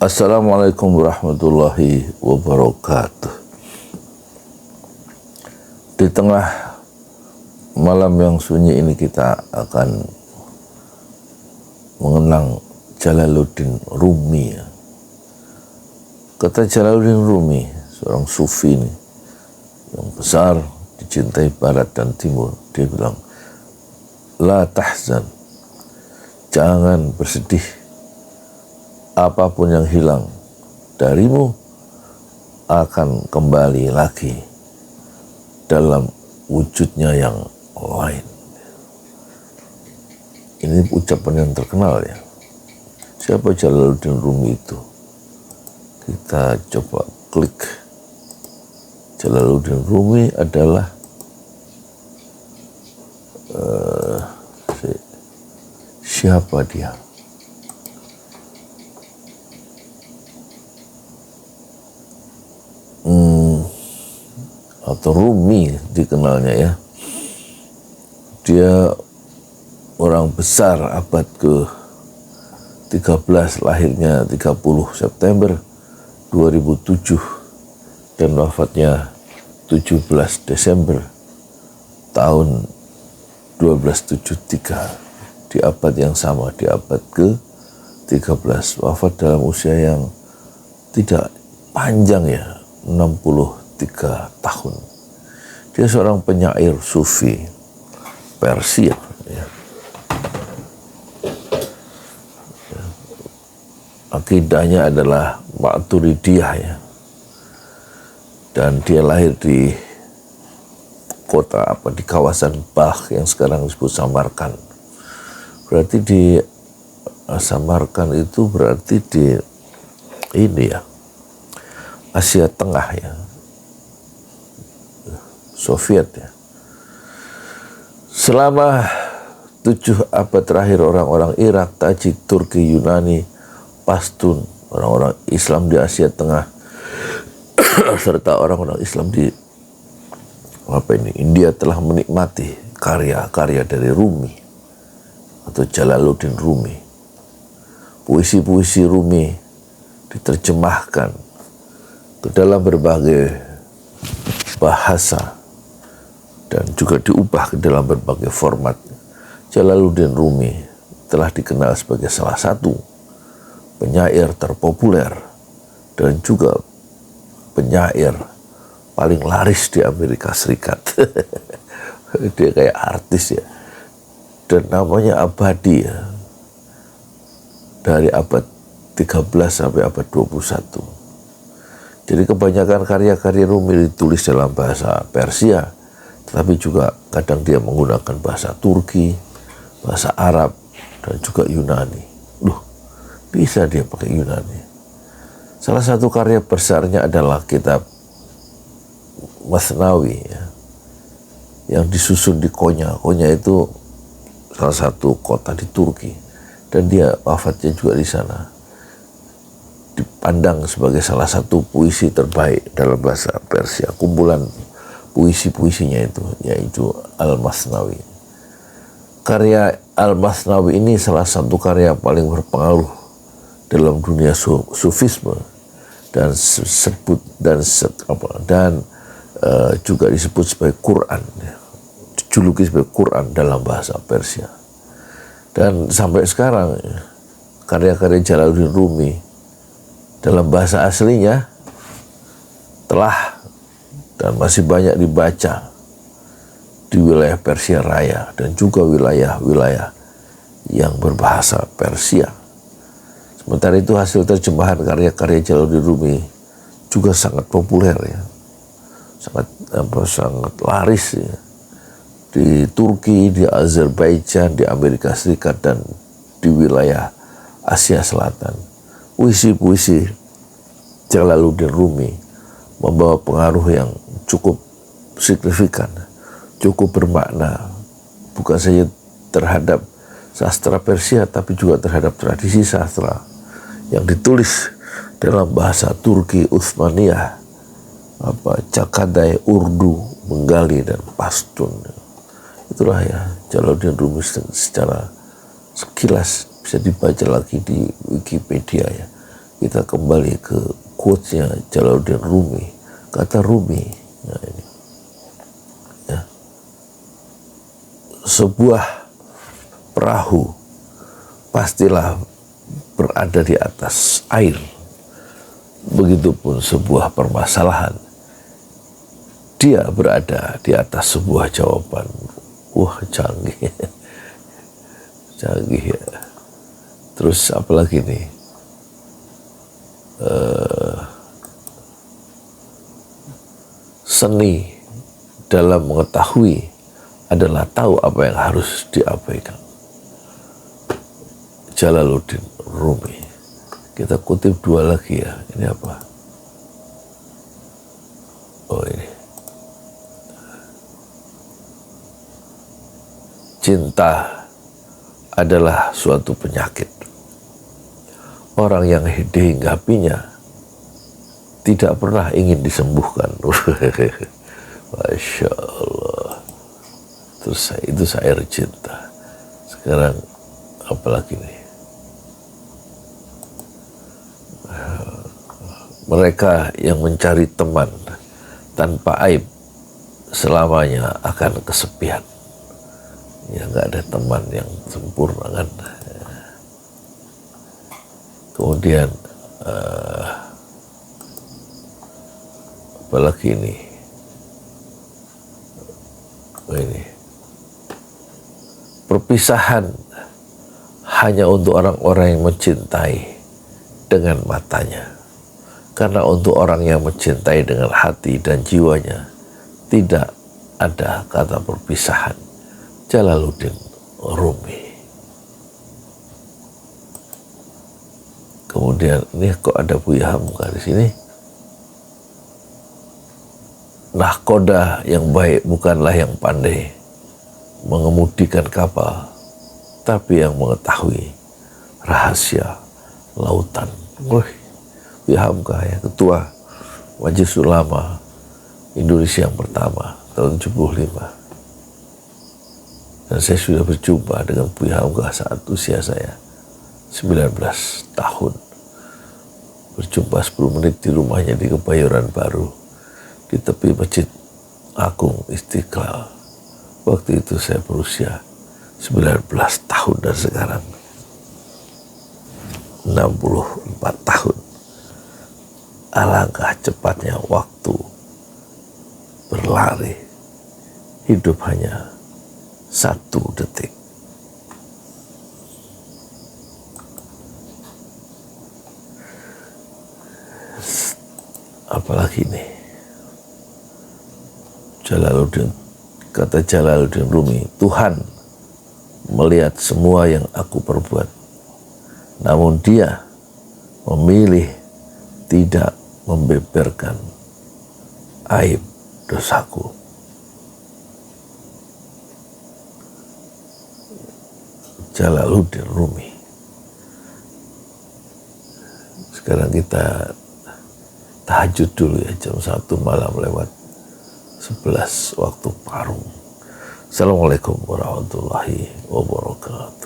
Assalamualaikum warahmatullahi wabarakatuh. Di tengah malam yang sunyi ini kita akan mengenang Jalaluddin Rumi. Kata Jalaluddin Rumi, seorang sufi ini yang besar, dicintai barat dan timur, dia bilang, la tahzan, jangan bersedih, apapun yang hilang darimu akan kembali lagi dalam wujudnya yang lain. Ini ucapan yang terkenal ya. Siapa Jalaluddin Rumi itu? Kita coba klik. Jalaluddin Rumi adalah siapa dia? Atau Rumi dikenalnya ya. Dia orang besar abad ke-13, lahirnya 30 September 2007 dan wafatnya 17 Desember tahun 1273 di abad yang sama, di abad ke-13. Wafat dalam usia yang tidak panjang ya, 63 tahun. Dia seorang penyair sufi Persia ya. Akidahnya adalah Maturidiyah ya. Dan dia lahir di di kawasan Balkh yang sekarang disebut Samarkand. Berarti di Samarkand itu berarti di ini ya, Asia Tengah ya, Soviet ya. Selama 7 abad terakhir orang-orang Irak, Tajik, Turki, Yunani, Pashtun, orang-orang Islam di Asia Tengah serta orang-orang Islam di India telah menikmati karya-karya dari Rumi atau Jalaluddin Rumi. Puisi-puisi Rumi diterjemahkan ke dalam berbagai bahasa dan juga diubah ke dalam berbagai format. Jalaluddin Rumi telah dikenal sebagai salah satu penyair terpopuler dan juga penyair paling laris di Amerika Serikat. Dia kayak artis ya, dan namanya abadi ya, dari abad 13 sampai abad 21. Jadi kebanyakan karya-karya Rumi ditulis dalam bahasa Persia, tetapi juga kadang dia menggunakan bahasa Turki, bahasa Arab, dan juga Yunani. Bisa dia pakai Yunani. Salah satu karya besarnya adalah kitab Masnawi ya, yang disusun di Konya. Konya itu salah satu kota di Turki, dan dia wafatnya juga di sana. Dipandang sebagai salah satu puisi terbaik dalam bahasa Persia. Kumpulan puisi-puisinya itu, yaitu Al-Masnawi. Karya Al-Masnawi ini salah satu karya paling berpengaruh dalam dunia sufisme dan juga disebut sebagai Quran, dijuluki sebagai Quran dalam bahasa Persia. Dan sampai sekarang karya-karya Jalaluddin Rumi dalam bahasa aslinya telah dan masih banyak dibaca di wilayah Persia Raya dan juga wilayah-wilayah yang berbahasa Persia. Sementara itu hasil terjemahan karya-karya Jalaluddin Rumi juga sangat populer ya, sangat laris ya, di Turki, di Azerbaijan, di Amerika Serikat, dan di wilayah Asia Selatan. Puisi-puisi Jalaluddin Rumi membawa pengaruh yang cukup signifikan, cukup bermakna, bukan saja terhadap sastra Persia, tapi juga terhadap tradisi sastra yang ditulis dalam bahasa Turki, Utsmaniyah, Cakadai, Urdu, Bengali, dan Pashtun. Itulah ya Jalaluddin Rumi secara sekilas bisa dibaca lagi di Wikipedia ya. kita kembali ke quotes-nya Jalaluddin Rumi. Kata Rumi, nah ini, ya, sebuah perahu pastilah berada di atas air. Begitupun sebuah permasalahan, dia berada di atas sebuah jawaban. Wah, canggih. Canggih ya. Terus apalagi nih? Seni dalam mengetahui adalah tahu apa yang harus diabaikan. Jalaluddin Rumi. Kita kutip dua lagi ya. Ini apa? Oh ini. Cinta adalah suatu penyakit. Orang yang dihinggapinya tidak pernah ingin disembuhkan. Masya Allah. Terus itu syair cinta. Sekarang apalagi nih? Mereka yang mencari teman tanpa aib selamanya akan kesepian. Ya, nggak ada teman yang sempurna kan. Kemudian apalagi ini? Ini perpisahan hanya untuk orang-orang yang mencintai dengan matanya. Karena untuk orang yang mencintai dengan hati dan jiwanya, tidak ada kata perpisahan. Jalaluddin Rumi. Kemudian ini kok ada Buya Hamka di sini? Nahkoda yang baik bukanlah yang pandai mengemudikan kapal, tapi yang mengetahui rahasia lautan. Buya Hamka ya, ketua Majelis Ulama Indonesia yang pertama tahun 75. Dan saya sudah berjumpa dengan Buya Hamka saat usia saya 19 tahun. Berjumpa 10 menit di rumahnya di Kebayoran Baru, di tepi Masjid Agung Istiqlal. Waktu itu saya berusia 19 tahun dan sekarang 64 tahun. Alangkah cepatnya waktu berlari. Hidup hanya 1 detik. Apalagi nih? Kata Jalaluddin Rumi, Tuhan melihat semua yang aku perbuat, namun Dia memilih tidak membeberkan aib dosaku. Jalaluddin Rumi. Sekarang kita tahajud dulu ya, jam 1 malam lewat 11 waktu Parung. Assalamualaikum warahmatullahi wabarakatuh.